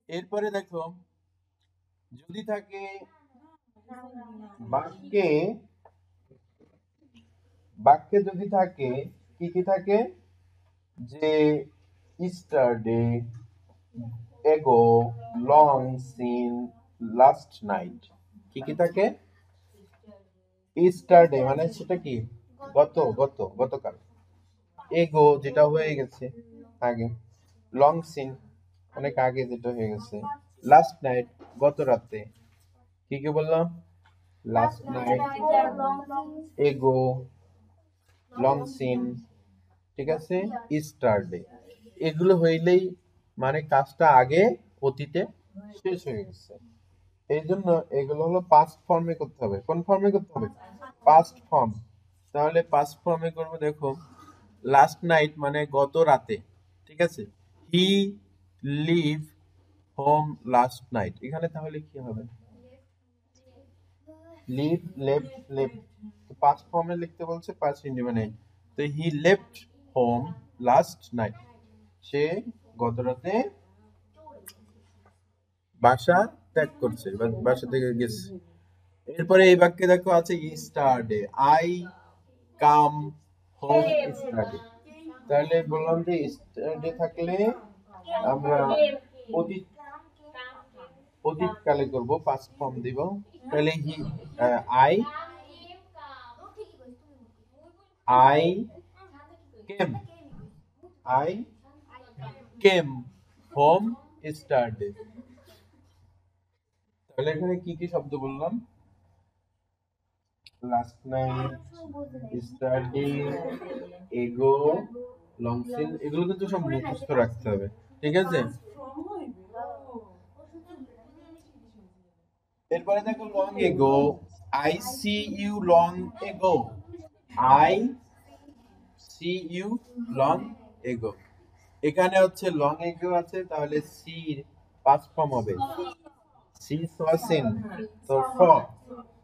এরপরে দেখো যদি থাকে বাক্যে বাক্যে যদি থাকে কি কি থাকে যে ইস্টারডে, এগো, লং সিন, লাস্ট নাইট, কি কি থাকে? ইস্টারডে মানে সেটা কি গতকাল, এগো যেটা হয়ে গেছে আগে, লং সিন অনেক আগে যেটা হয়ে গেছে, লাস্ট নাইট গত রাতে, কি কি বললাম? লাস্ট নাইট, এগো, লং সিন, ঠিক আছে, ইস্টারডে, এগুলো হইলেই মানে কাজটা আগে অতীতে শেষ হয়ে গেছে। এই জন্য এগুলো হলো পাস্ট ফর্মে করতে হবে। কোন ফর্মে করতে হবে? Past form. তাহলে পাস্ট ফর্মে করবো, দেখো লাস্ট নাইট মানে গত রাতে, ঠিক আছে, he live home last night, এখানে তাহলে কি হবে? লিভ, লেফট, লেফট, পাস্ট ফর্মে লিখতে বলছে পাস্ট ইন্ডিপেন্ডেন্ট, তো he left home last night, সে গত রাতে বাসা ত্যাগ করছে বা বাসা থেকে গেছে। এরপরে এই বাক্যে দেখো আছে ইস্টারডে, আই কাম হোম ইস্টারডে, তাহলে বললাম যে ইস্টারডে থাকলে আমরা অতীত অতীতকালে করব, পাস্ট ফর্ম দিব, তাহলে he I I came I came home ইস্টারডে, তাহলে এখানে কি কি শব্দ বললাম? লাস্ট নাইট, স্টাডি, এগো, লং সিন, এগুলো কিন্তু সব মুখস্থ রাখতে হবে, ঠিক আছে? এরপরে দেখো long ago, I see you long ago, I see you long ago, এখানে হচ্ছে লং এগো আছে, তাহলে সি পাস্ট ফর্ম হবে সি স সিন, তো saw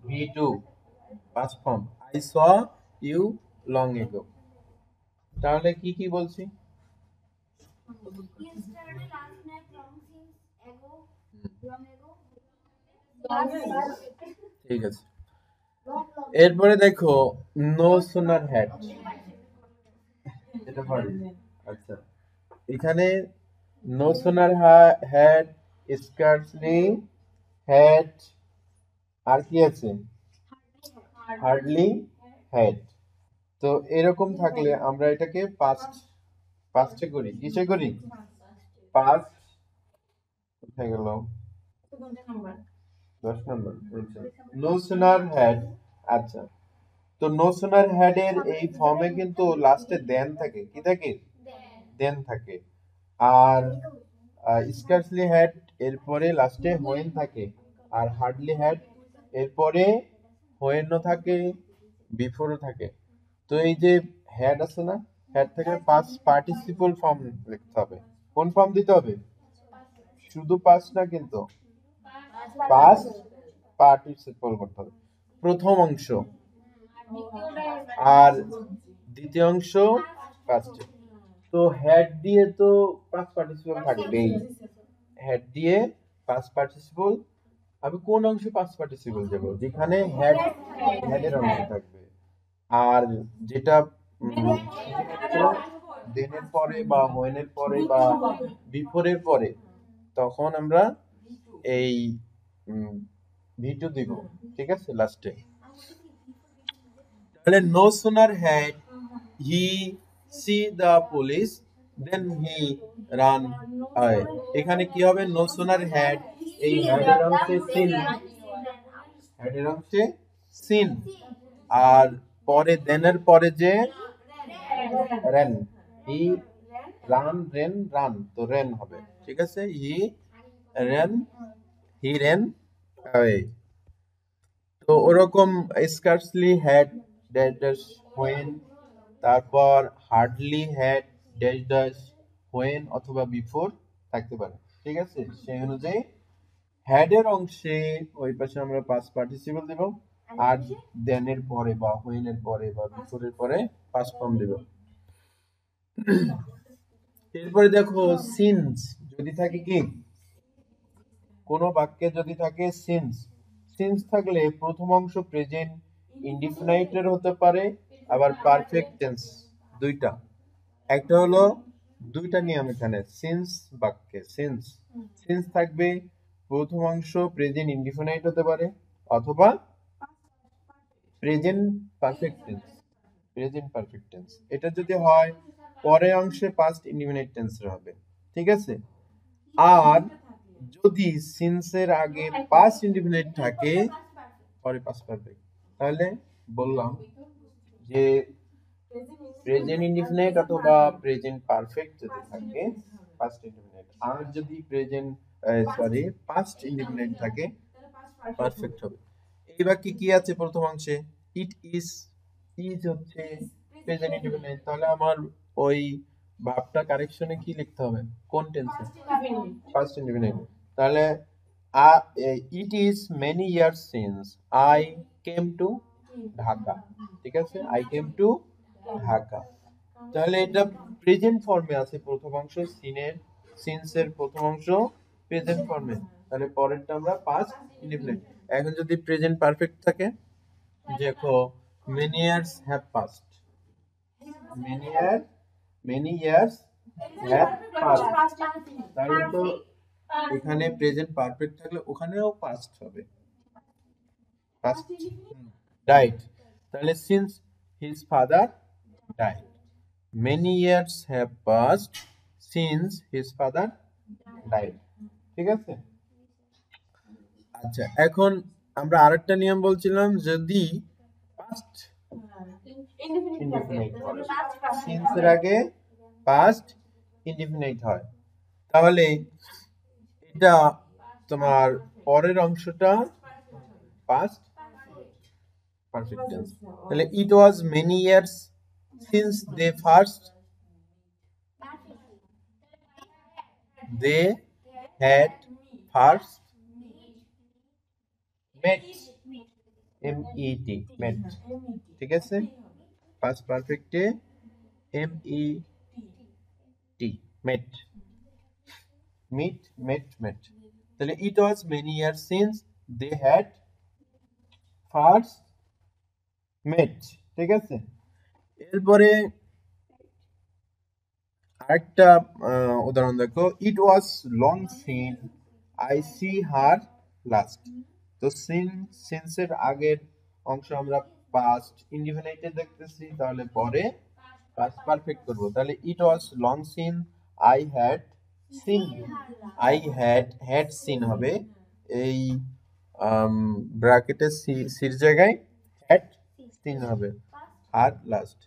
V two past form, I saw you long ago, তাহলে কি কি বলছি? ঠিক আছে। এরপরে দেখো নো সোনার হ্যাড, এটা পারি। আচ্ছা, এখানে নো সোনার হ্যাড, স্কার্টলি হ্যাড, আর কি আছে? Hardly had. তো এরকম থাকলে আমরা এটাকে পাস্টে করি, কিসে করি? পাস্ট, কোথায় গেল? 10 নম্বর। নো সোনার হ্যাড, আচ্ছা, তো নো সোনার হ্যাড এর এই ফর্মে কিন্তু লাস্টে দেন থাকে, কি থাকে? দেন থাকে। আর স্কার্সলি হ্যাড এর পরে লাস্টে হোয়েন থাকে, আর হার্ডলি হ্যাড এর পরে হোয়েনও থাকে, বিফোরও থাকে। তো এই যে হ্যাড আছে না, হ্যাড থেকে পাস্ট পার্টিসিপল ফর্ম লিখতে হবে। কোন ফর্ম দিতে হবে? শুধু পাস্ট না কিন্তু, পাস্ট পার্টিসিপল করতে হবে প্রথম অংশ, আর দ্বিতীয় অংশ পাস্টে। তো হেড দিয়ে তো পাস্ট পার্টিসিপল থাকবেই, হেড দিয়ে পাস্ট পার্টিসিপল। আমি কোন অংশে পাস্ট পার্টিসিপল দেব? যেখানে হেড, হেডের অংশ থাকবে। আর যেটা দেনের পরে বা হোয়েনের পরে বা বিফোরের পরে, তখন আমরা এই ভি2 দিব, ঠিক আছে, লাস্টে। তাহলে no sooner had he see the police then he ran away, এখানে কি হবে? নো সোনার হ্যাড, এই হ্যাডের অংশে সিন, হেডের অংশে সিন, আর পরে দেনের পরে যে ran, he run ran run, তো রেন হবে, ঠিক আছে, রেন হি রেন অ্যাওয়ে। তো ওরকম scarcely had dash dash when, তারপর hardly had dash dash when অথবা বিফোর থাকতে পারে, ঠিক আছে, সেই অনুযায়ী হ্যাডের অংশে ওই পাশে আমরা পাস্ট পার্টিসিপল দেব, আর দেনের পরে বা হোয়েনের পরে বা বিফোরের পরে পাস্ট ফর্ম দেব। এরপরে দেখো সিনস যদি থাকে কি কোনো বাক্যে যদি থাকে সিন্স, সিন্স থাকলে প্রথম অংশ প্রেজেন্ট ইনডিফিনাইটের হতে পারে, আবার পারফেক্ট টেন্স। দুইটা, একটা হলো দুইটা নিয়ম এখানে সিন্স বাক্যে। সিন্স সিন্স থাকবে প্রথম অংশ প্রেজেন্ট ইনডিফিনাইট হতে পারে অথবা present perfect tense. Present perfect tense এটা যদি হয় পরের অংশে পাস্ট ইনডিফিনাইট টেন্সের হবে, ঠিক আছে। আর যদি সিন্সের আগে পাস্ট ইনডিফিনাইট থাকে পরে পাস্ট পারফেক্ট, তাহলে বললাম যে প্রেজেন্ট ইনডিফিনাইট অথবা প্রেজেন্ট পারফেক্ট যদি থাকে পাস্ট ইনডিফিনাইট, আর যদি প্রেজেন্ট পাস্ট ইনডিফিনাইট থাকে পারফেক্ট হবে। এই বাক্যে কি আছে প্রথম অংশে ইট ইজ, ইজ হচ্ছে প্রেজেন্ট ইনডিফিনাইট, তাহলে আমার ওই ভার্বটা কারেকশনে কি লিখতে হবে, কোন টেন্সে, পাস্ট ইনডিফিনাইট। তাহলে it is many years since I came to Dhaka, ঠিক আছে, আই কেম টু ঢাকা। তাহলে এটা প্রেজেন্ট ফর্মে আছে প্রথম অংশ, সিন্সের প্রথম অংশ প্রেজেন্ট ফর্মে, তাহলে পরেরটা আমরা পাস্ট ইনডিফিনাইট। এখন যদি প্রেজেন্ট পারফেক্ট থাকে, দেখো many years have passed, many years have passed, তাহলে তো এখানে প্রেজেন্ট পারফেক্ট থাকলে ওখানেও পাস্ট হবে, পাস্ট died, তাহলে since his father died, many years have passed since his father died, ঠিক আছে। আচ্ছা, এখন আমরা আরেকটা নিয়ম বলছিলাম, যদি পাস্ট ইনডিফিনাইট হয়, সিন্সের আগে পাস্ট ইনডিফিনাইট হয়, তাহলে এটা তোমার পরের অংশটা পাস্ট পারফেক্ট টেন্স। তাহলে it was many years since they had first met, MET met, ঠিক আছে, পাস্ট পারফেক্টে MET met, meet met met. তাহলে it was many years since they had first met, ঠিক আছে। এরপরে আরেকটা উদাহরণ দেখো, it was long since I see her last. তো সিন্সের আগের অংশ আমরা পাস্ট ইনডিফিনাইটে দেখতেছি, তাহলে পরে পাস্ট পারফেক্ট করব। তাহলে it was long since I had seen, I had seen হবে এই ব্র্যাকেটের সির জায়গায় হ্যাড সিন হবে আর লাস্ট।